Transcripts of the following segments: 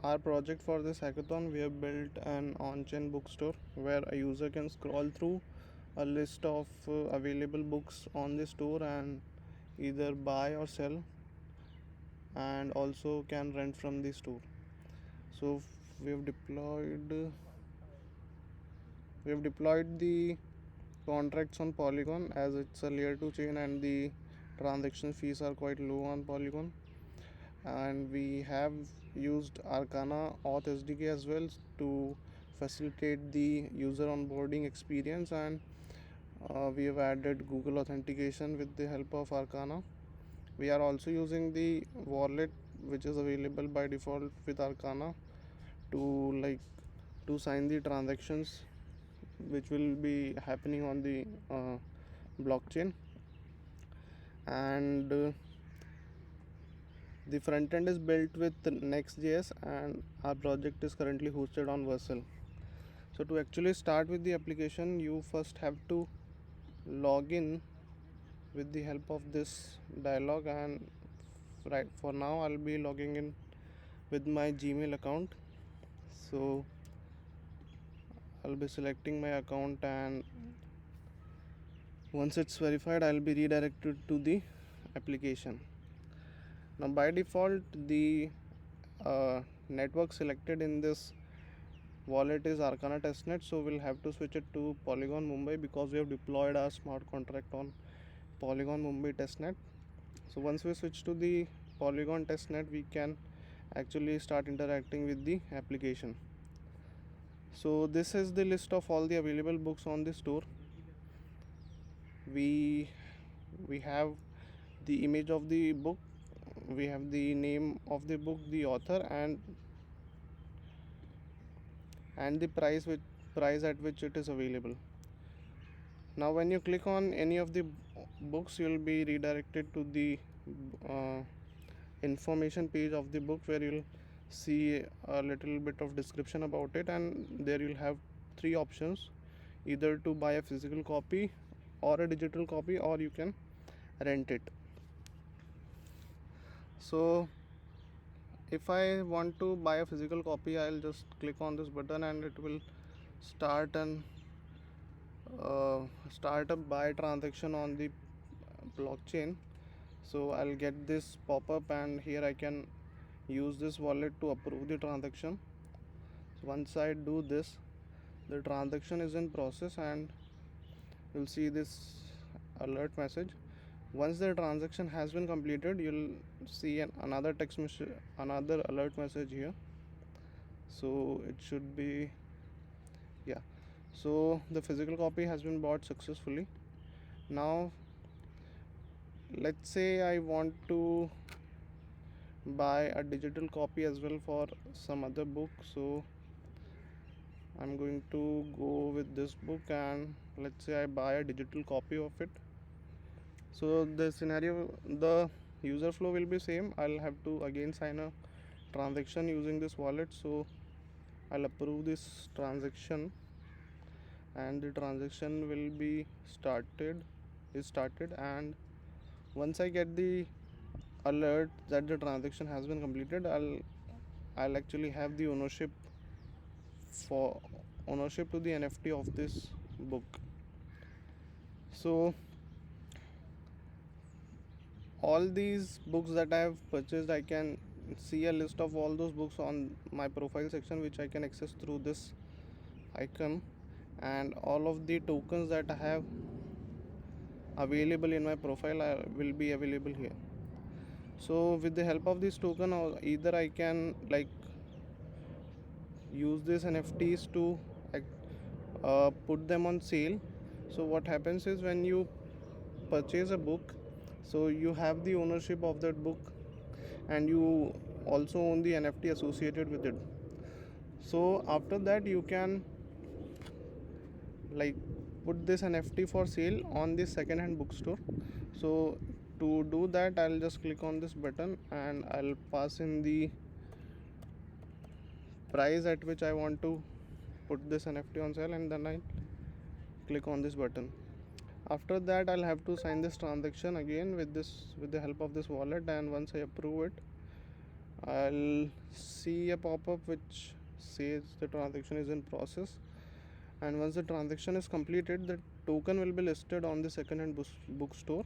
our project for this hackathon, we have built an on-chain bookstore where a user can scroll through a list of available books on the store and either buy or sell, and also can rent from the store. So we have deployed the contracts on Polygon, as it's a layer 2 chain and the transaction fees are quite low on Polygon. And we have used Arcana auth SDK as well to facilitate the user onboarding experience, and we have added Google authentication with the help of Arcana. We are also using the wallet which is available by default with Arcana to to sign the transactions which will be happening on the blockchain. And the front end is built with Next.js, and our project is currently hosted on Vercel. So to actually start with the application, you first have to log in with the help of this dialog, and right for now I'll be logging in with my Gmail account. So I'll be selecting my account, and once it's verified I'll be redirected to the application. Now by default the network selected in this wallet is Arcana testnet, so we'll have to switch it to Polygon Mumbai because we have deployed our smart contract on Polygon Mumbai testnet. So once we switch to the Polygon testnet, we can actually start interacting with the application. So this is the list of all the available books on the store. We have the image of the book, we have the name of the book, the author, and the price at which it is available. Now when you click on any of the books, you will be redirected to the uh, information page of the book, where you'll see a little bit of description about it, and there you'll have three options: either to buy a physical copy or a digital copy, or you can rent it. So if I want to buy a physical copy, I'll just click on this button and it will start start a buy transaction on the blockchain. So I'll get this pop-up, and here I can use this wallet to approve the transaction. So once I do this, the transaction is in process, and you'll see this alert message. Once the transaction has been completed, you'll see another text message, another alert message here. So it should be, yeah, so the physical copy has been bought successfully. Now let's say I want to buy a digital copy as well for some other book. So I'm going to go with this book, and let's say I buy a digital copy of it. So the scenario, the user flow will be same. I'll have to again sign a transaction using this wallet. So I'll approve this transaction, and the transaction will be started. And once I get the alert that the transaction has been completed, I'll actually have the ownership to the NFT of this book. So all these books that I have purchased, I can see a list of all those books on my profile section, which I can access through this icon, and all of the tokens that I have available in my profile will be available here. So with the help of this token, either I can use these NFTs to put them on sale. So what happens is, when you purchase a book, so you have the ownership of that book, and you also own the NFT associated with it. So after that, you can put this NFT for sale on the second hand bookstore. So to do that, I'll just click on this button, and I'll pass in the price at which I want to put this NFT on sale, and then I click on this button. After that, I'll have to sign this transaction again with the help of this wallet, and once I approve it, I'll see a pop-up which says the transaction is in process, and once the transaction is completed, the token will be listed on the second-hand bookstore.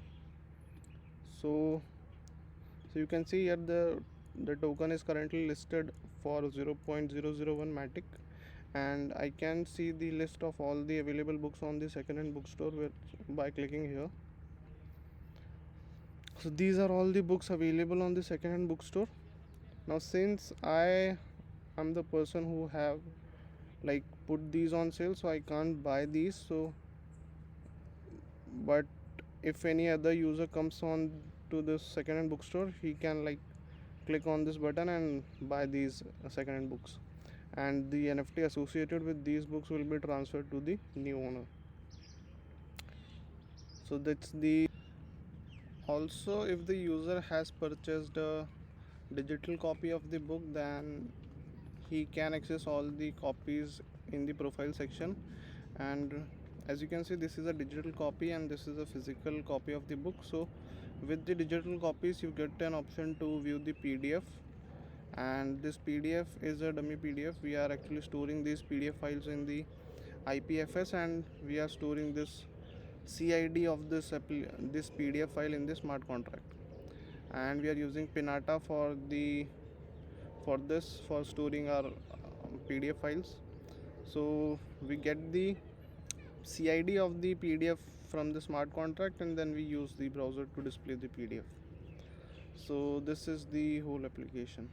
So you can see here the token is currently listed for 0.001 MATIC, and I can see the list of all the available books on the second-hand bookstore by clicking here. So these are all the books available on the second-hand bookstore. Now, since I am the person who have like put these on sale, so I can't buy these. So, but if any other user comes on to this second-hand bookstore, he can like click on this button and buy these second-hand books, and the NFT associated with these books will be transferred to the new owner. So that's the also, if the user has purchased a digital copy of the book, then he can access all the copies in the profile section. And as you can see, this is a digital copy and this is a physical copy of the book. So with the digital copies, you get an option to view the PDF, and this PDF is a dummy PDF. We are actually storing these PDF files in the IPFS, and we are storing this CID of this PDF file in the smart contract, and we are using Pinata for storing our PDF files. So we get the CID of the PDF from the smart contract, and then we use the browser to display the PDF. So this is the whole application.